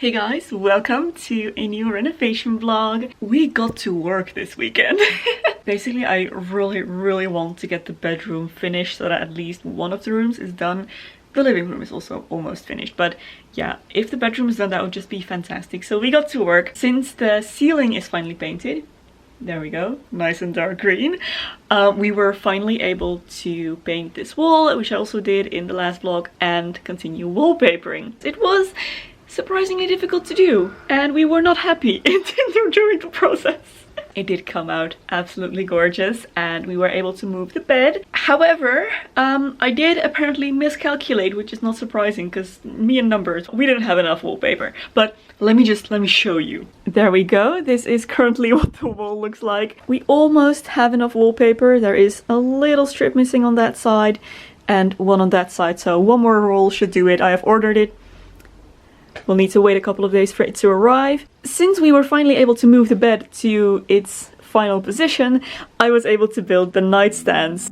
Hey guys, welcome to a new renovation vlog. We got to work this weekend. Basically, I really want to get the bedroom finished so that at least one of the rooms is done. The living room is also almost finished, but yeah, if the bedroom is done, that would just be fantastic. So we got to work. Since the ceiling is finally painted, there we go, nice and dark green, we were finally able to paint this wall, which I also did in the last vlog, and continue wallpapering. It was surprisingly difficult to do, and we were not happy during the process. It did come out absolutely gorgeous, and we were able to move the bed. However, I did apparently miscalculate, which is not surprising because me and numbers, we didn't have enough wallpaper. But let me show you. There we go. This is currently what the wall looks like. We almost have enough wallpaper. There is a little strip missing on that side and one on that side, so one more roll should do it. I have ordered it. We'll need to wait a couple of days for it to arrive. Since we were finally able to move the bed to its final position, I was able to build the nightstands.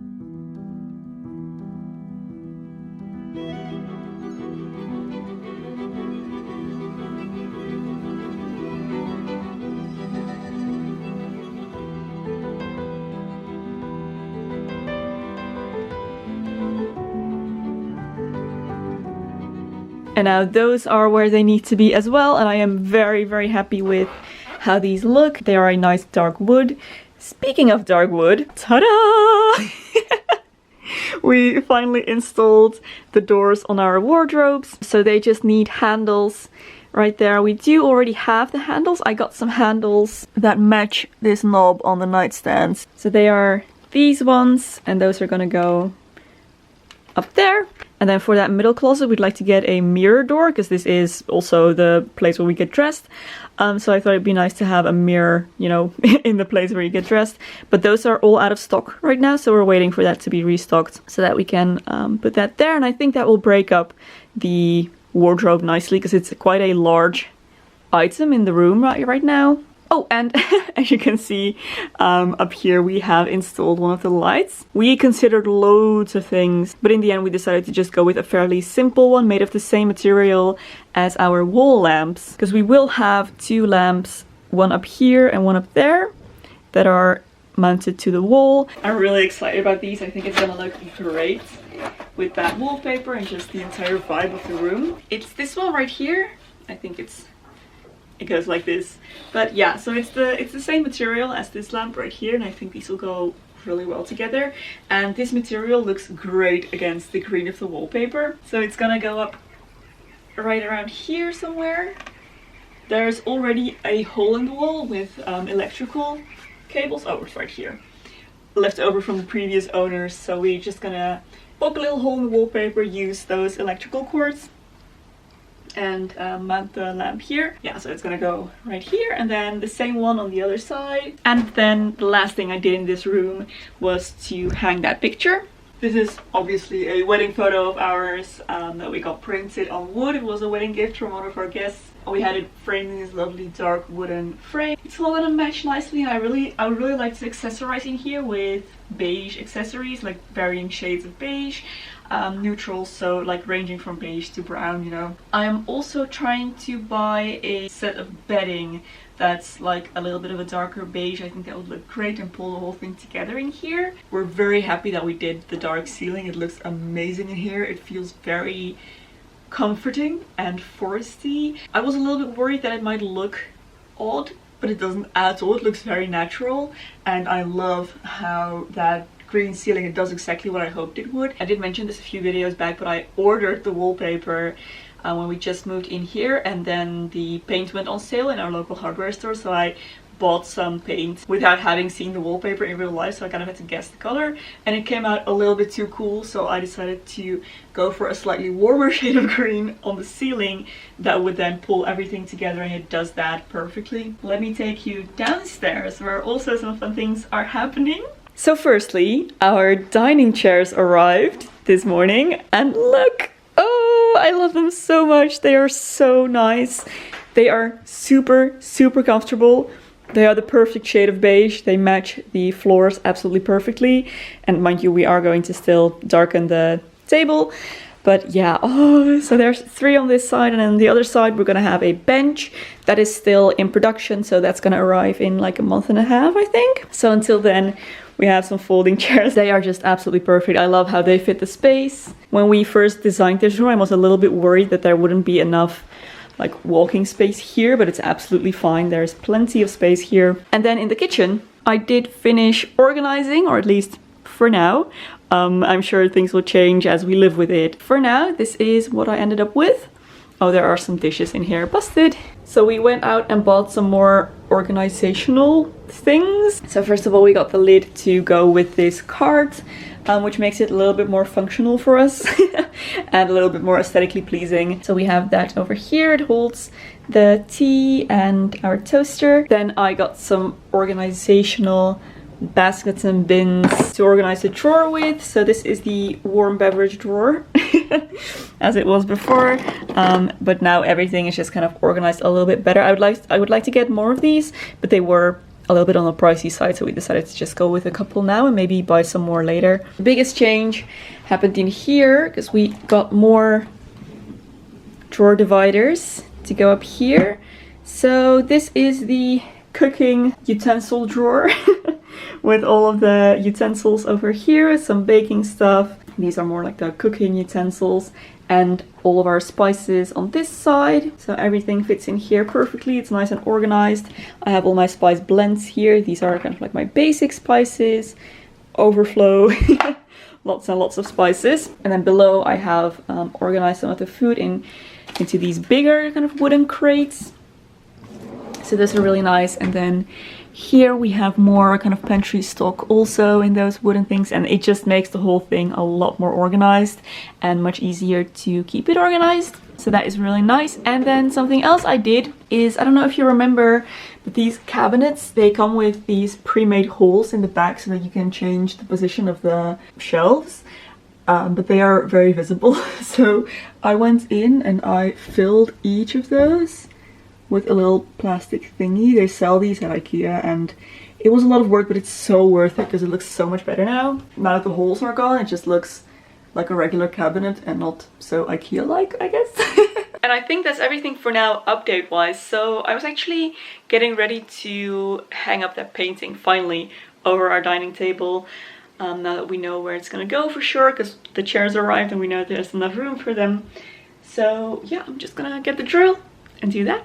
And now those are where they need to be as well, and I am very happy with how these look. They are a nice dark wood. Speaking of dark wood, ta-da! We finally installed the doors on our wardrobes, so they just need handles right there. We do already have the handles. I got some handles that match this knob on the nightstands. So they are these ones, and those are gonna go up there. And then for that middle closet, we'd like to get a mirror door, because this is also the place where we get dressed. So I thought it'd be nice to have a mirror, you know, in the place where you get dressed. But those are all out of stock right now, so we're waiting for that to be restocked so that we can put that there. And I think that will break up the wardrobe nicely, because it's quite a large item in the room right now. Oh, and as you can see, up here we have installed one of the lights. We considered loads of things, but in the end we decided to just go with a fairly simple one made of the same material as our wall lamps. Because we will have two lamps, one up here and one up there, that are mounted to the wall. I'm really excited about these. I think it's gonna look great with that wallpaper and just the entire vibe of the room. It's this one right here. I think it goes like this, but yeah, so it's the same material as this lamp right here, and I think these will go really well together. And this material looks great against the green of the wallpaper, so it's gonna go up right around here somewhere. There's already a hole in the wall with electrical cables. Oh, it's right here, left over from the previous owners, so we're just gonna poke a little hole in the wallpaper, use those electrical cords, and mount the lamp here. Yeah, so it's gonna go right here, and then the same one on the other side. And then the last thing I did in this room was to hang that picture. This is obviously a wedding photo of ours that we got printed on wood. It was a wedding gift from one of our guests. We had it framed in this lovely dark wooden frame. It's all gonna match nicely, and I would really like to accessorize in here with beige accessories, like varying shades of beige. Neutrals, so like ranging from beige to brown, you know. I am also trying to buy a set of bedding that's like a little bit of a darker beige. I think that would look great and pull the whole thing together in here. We're very happy that we did the dark ceiling. It looks amazing in here. It feels very comforting and foresty. I was a little bit worried that it might look odd, but it doesn't at all. It looks very natural, and I love how that green ceiling, it does exactly what I hoped it would. I did mention this a few videos back, but I ordered the wallpaper when we just moved in here, and then the paint went on sale in our local hardware store, so I bought some paint without having seen the wallpaper in real life, so I kind of had to guess the color, and it came out a little bit too cool, so I decided to go for a slightly warmer shade of green on the ceiling that would then pull everything together, and it does that perfectly. Let me take you downstairs where also some fun things are happening. So firstly, our dining chairs arrived this morning, and look! Oh, I love them so much. They are so nice. They are super comfortable. They are the perfect shade of beige. They match the floors absolutely perfectly. And mind you, we are going to still darken the table. But yeah, oh, so there's 3 on this side, and on the other side we're gonna have a bench that is still in production, so that's gonna arrive in like a month and a half, I think. So until then, we have some folding chairs. They are just absolutely perfect. I love how they fit the space. When we first designed this room, I was a little bit worried that there wouldn't be enough like walking space here, but it's absolutely fine. There's plenty of space here. And then in the kitchen, I did finish organizing, or at least for now. I'm sure things will change as we live with it. For now, this is what I ended up with. Oh, there are some dishes in here, busted. So we went out and bought some more organizational things. So first of all, we got the lid to go with this cart, which makes it a little bit more functional for us and a little bit more aesthetically pleasing. So we have that over here. It holds the tea and our toaster. Then I got some organizational baskets and bins to organize the drawer with. So this is the warm beverage drawer as it was before, but now everything is just kind of organized a little bit better. I would like to get more of these, but they were a little bit on the pricey side, so we decided to just go with a couple now and maybe buy some more later. The biggest change happened in here because we got more drawer dividers to go up here. So this is the cooking utensil drawer with all of the utensils over here, some baking stuff. These are more like the cooking utensils, and all of our spices on this side. So everything fits in here perfectly. It's nice and organized. I have all my spice blends here. These are kind of like my basic spices, overflow, lots and lots of spices. And then below I have organized some of the food into these bigger kind of wooden crates. So those are really nice. And then here we have more kind of pantry stock also in those wooden things, and it just makes the whole thing a lot more organized and much easier to keep it organized. So that is really nice. And then something else I did is, I don't know if you remember, but these cabinets, they come with these pre-made holes in the back so that you can change the position of the shelves. But they are very visible. So I went in and I filled each of those with a little plastic thingy. They sell these at IKEA, and it was a lot of work, but it's so worth it because it looks so much better now. Now that the holes are gone, it just looks like a regular cabinet and not so IKEA-like, I guess. And I think that's everything for now, update-wise. So I was actually getting ready to hang up that painting finally over our dining table. Now that we know where it's gonna go for sure, because the chairs arrived and we know there's enough room for them. So yeah, I'm just gonna get the drill and do that.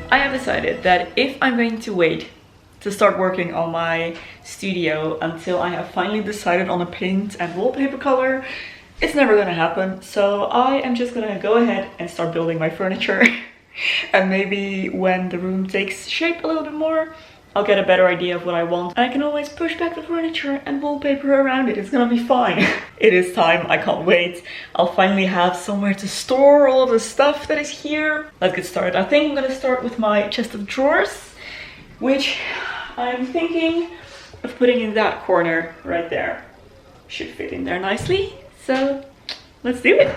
I have decided that if I'm going to wait to start working on my studio until I have finally decided on a paint and wallpaper color, it's never gonna happen. So I am just gonna go ahead and start building my furniture. And maybe when the room takes shape a little bit more, I'll get a better idea of what I want. And I can always push back the furniture and wallpaper around it. It's gonna be fine. It is time, I can't wait. I'll finally have somewhere to store all of the stuff that is here. Let's get started. I think I'm gonna start with my chest of drawers, which I'm thinking of putting in that corner right there. Should fit in there nicely. So let's do it.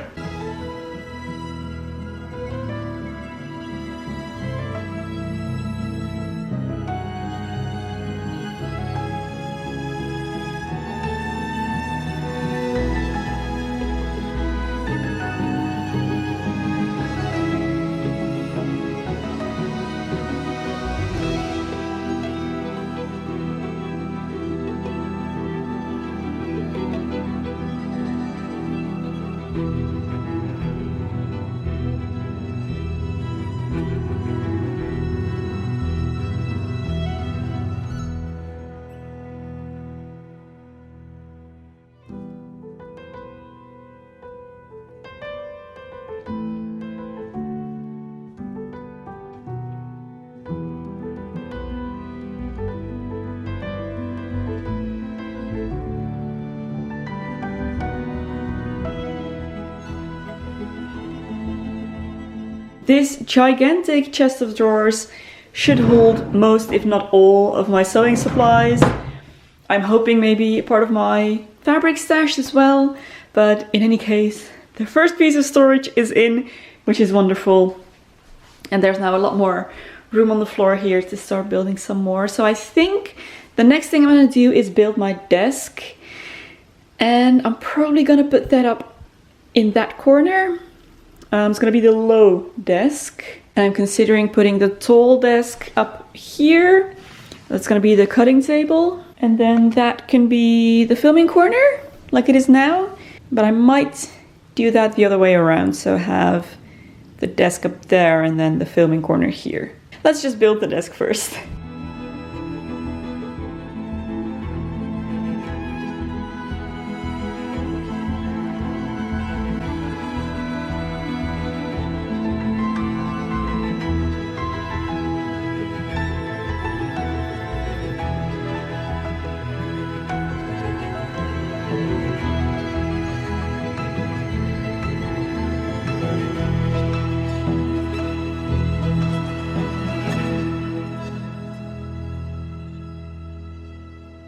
This gigantic chest of drawers should hold most, if not all, of my sewing supplies. I'm hoping maybe part of my fabric stash as well, but in any case, the first piece of storage is in, which is wonderful. And there's now a lot more room on the floor here to start building some more. So I think the next thing I'm gonna do is build my desk. And I'm probably gonna put that up in that corner. It's gonna be the low desk. And I'm considering putting the tall desk up here. That's gonna be the cutting table. And then that can be the filming corner, like it is now. But I might do that the other way around. So have the desk up there and then the filming corner here. Let's just build the desk first.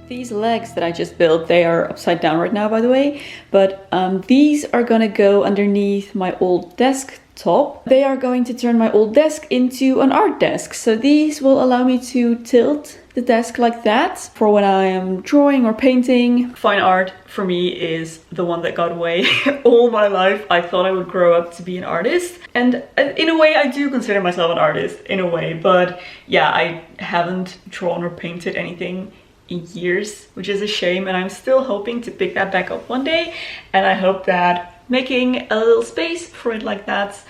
These legs that I just built, they are upside down right now, by the way, but these are gonna go underneath my old desktop. They are going to turn my old desk into an art desk. So these will allow me to tilt the desk like that for when I am drawing or painting. Fine art for me is the one that got away. All my life I thought I would grow up to be an artist, and in a way I do consider myself an artist in a way, but yeah, I haven't drawn or painted anything in years, which is a shame, and I'm still hoping to pick that back up one day, and I hope that making a little space for it like that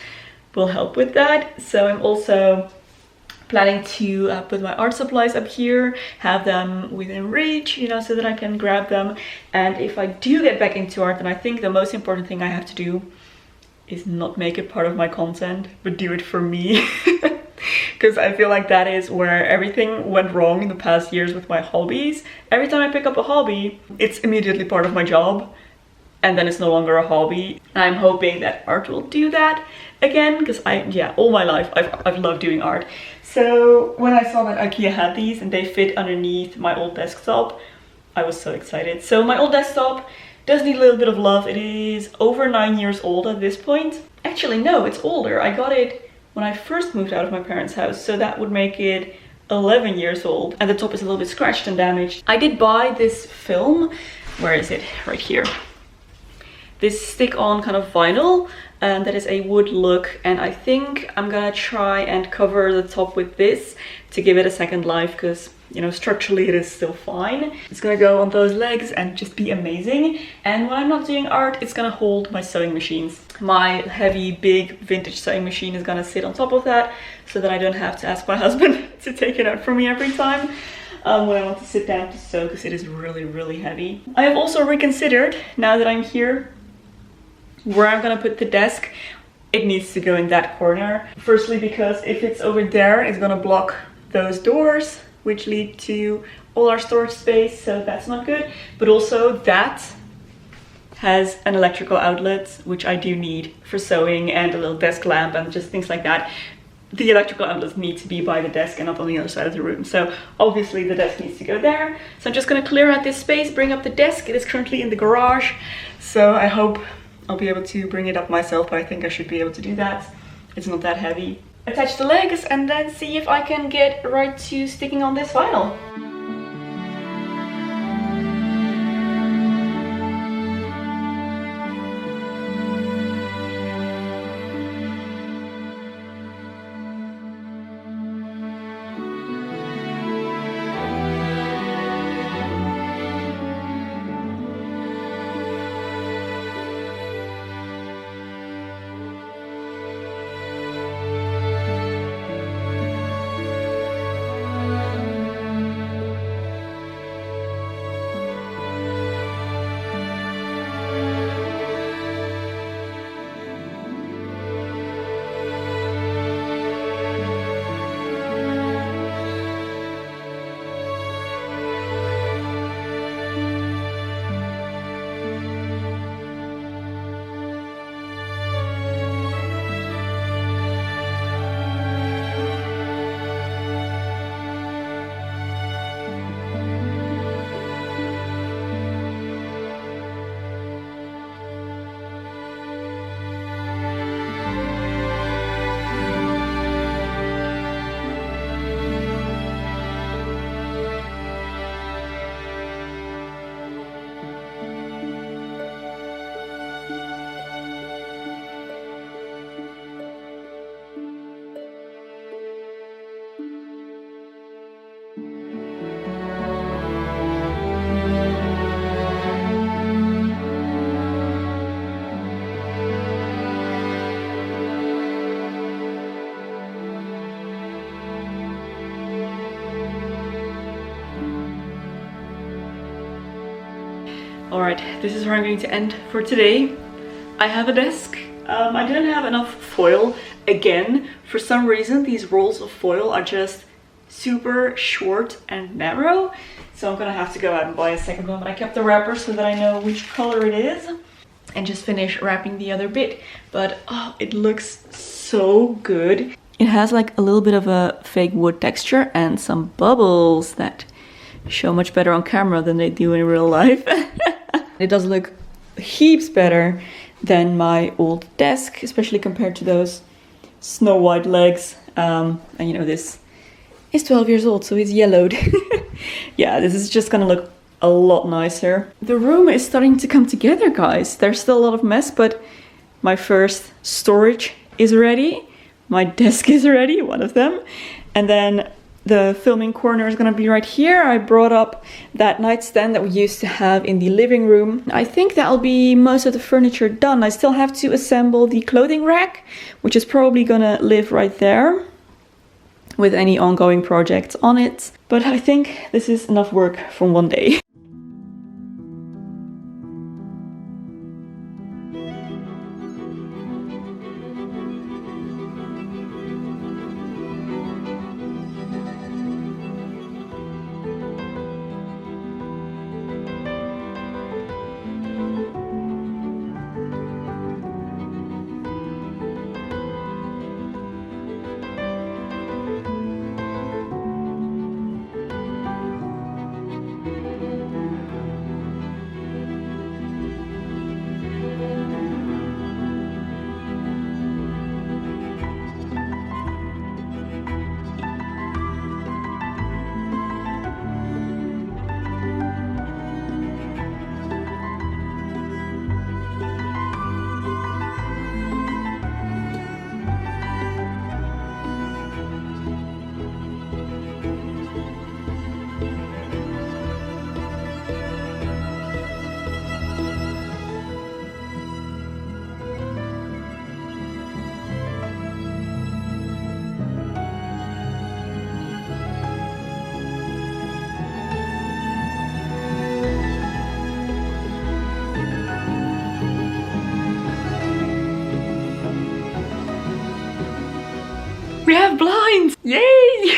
will help with that. So I'm also planning to put my art supplies up here, have them within reach, you know, so that I can grab them. And if I do get back into art, then I think the most important thing I have to do is not make it part of my content, but do it for me. Because I feel like that is where everything went wrong in the past years with my hobbies. Every time I pick up a hobby, it's immediately part of my job, and then it's no longer a hobby. And I'm hoping that art will do that again, because all my life I've loved doing art. So when I saw that IKEA had these and they fit underneath my old desktop, I was so excited. So my old desktop does need a little bit of love. It is over 9 years old at this point. Actually, no, it's older. I got it when I first moved out of my parents' house, so that would make it 11 years old, and the top is a little bit scratched and damaged. I did buy this film, where is it? Right here. This stick-on kind of vinyl, and that is a wood look, and I think I'm gonna try and cover the top with this to give it a second life, because, you know, structurally it is still fine. It's gonna go on those legs and just be amazing. And when I'm not doing art, it's gonna hold my sewing machines. My heavy, big, vintage sewing machine is gonna sit on top of that, so that I don't have to ask my husband to take it out for me every time when I want to sit down to sew, because it is really, really heavy. I have also reconsidered, now that I'm here, where I'm gonna put the desk. It needs to go in that corner. Firstly, because if it's over there, it's gonna block those doors, which lead to all our storage space, so that's not good. But also that has an electrical outlet, which I do need for sewing, and a little desk lamp and just things like that. The electrical outlets need to be by the desk and not on the other side of the room. So obviously the desk needs to go there. So I'm just gonna clear out this space, bring up the desk. It is currently in the garage. So I hope I'll be able to bring it up myself, but I think I should be able to do that. It's not that heavy. Attach the legs and then see if I can get right to sticking on this vinyl. Alright, this is where I'm going to end for today. I have a desk. I didn't have enough foil. Again, for some reason, these rolls of foil are just super short and narrow. So I'm gonna have to go out and buy a second one. But I kept the wrapper so that I know which color it is. And just finish wrapping the other bit. But oh, it looks so good. It has like a little bit of a fake wood texture and some bubbles that show much better on camera than they do in real life. It does look heaps better than my old desk, especially compared to those Snow White legs. And you know, this is 12 years old, so it's yellowed. Yeah, this is just gonna look a lot nicer. The room is starting to come together, guys. There's still a lot of mess, but my first storage is ready. My desk is ready, one of them. And then the filming corner is gonna be right here. I brought up that nightstand that we used to have in the living room. I think that'll be most of the furniture done. I still have to assemble the clothing rack, which is probably gonna live right there with any ongoing projects on it. But I think this is enough work from one day. We have blinds! Yay!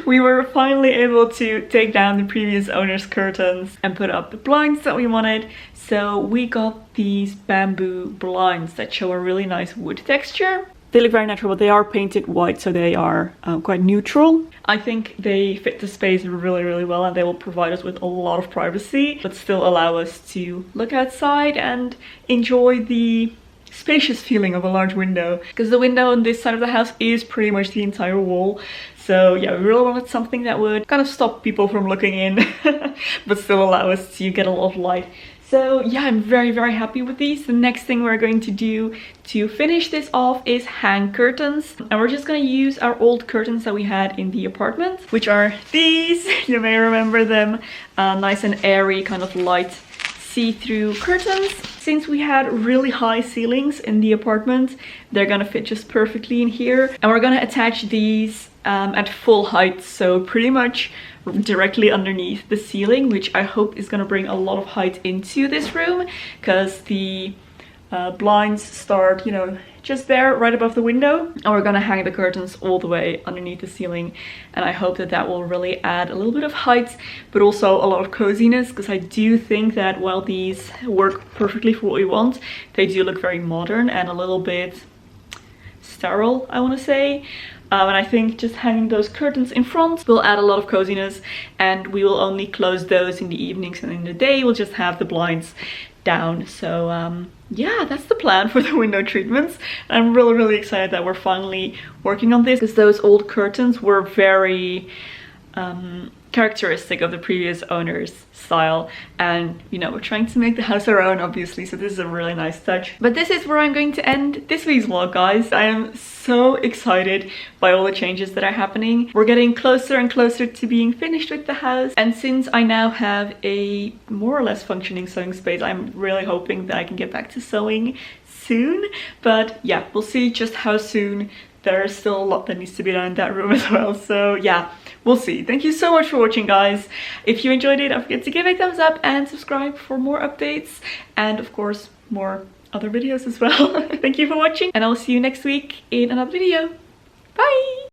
We were finally able to take down the previous owner's curtains and put up the blinds that we wanted. So we got these bamboo blinds that show a really nice wood texture. They look very natural, but they are painted white, so they are quite neutral. I think they fit the space really, really well, and they will provide us with a lot of privacy, but still allow us to look outside and enjoy the spacious feeling of a large window, because the window on this side of the house is pretty much the entire wall. So yeah, we really wanted something that would kind of stop people from looking in but still allow us to get a lot of light. So yeah, I'm very, very happy with these. The next thing we're going to do to finish this off is hang curtains. And we're just going to use our old curtains that we had in the apartment, which are these. You may remember them. Nice and airy, kind of light see-through curtains. Since we had really high ceilings in the apartment, they're gonna fit just perfectly in here. And we're gonna attach these at full height, so pretty much directly underneath the ceiling, which I hope is gonna bring a lot of height into this room, because the blinds start, you know, just there right above the window, and we're gonna hang the curtains all the way underneath the ceiling. And I hope that that will really add a little bit of height, but also a lot of coziness, because I do think that while these work perfectly for what we want, they do look very modern and a little bit sterile, I want to say. And I think just hanging those curtains in front will add a lot of coziness, and we will only close those in the evenings, and in the day we'll just have the blinds down. So yeah, that's the plan for the window treatments. I'm really, really excited that we're finally working on this, because those old curtains were very characteristic of the previous owner's style, and you know, we're trying to make the house our own, obviously, so this is a really nice touch. But this is where I'm going to end this week's vlog, guys. I am so excited by all the changes that are happening. We're getting closer and closer to being finished with the house, and since I now have a more or less functioning sewing space, I'm really hoping that I can get back to sewing soon. But yeah, we'll see just how soon. There's still a lot that needs to be done in that room as well. So yeah, We'll see. Thank you so much for watching, guys. If you enjoyed it, don't forget to give it a thumbs up and subscribe for more updates, and of course more other videos as well. Thank you for watching, and I'll see you next week in another video. Bye!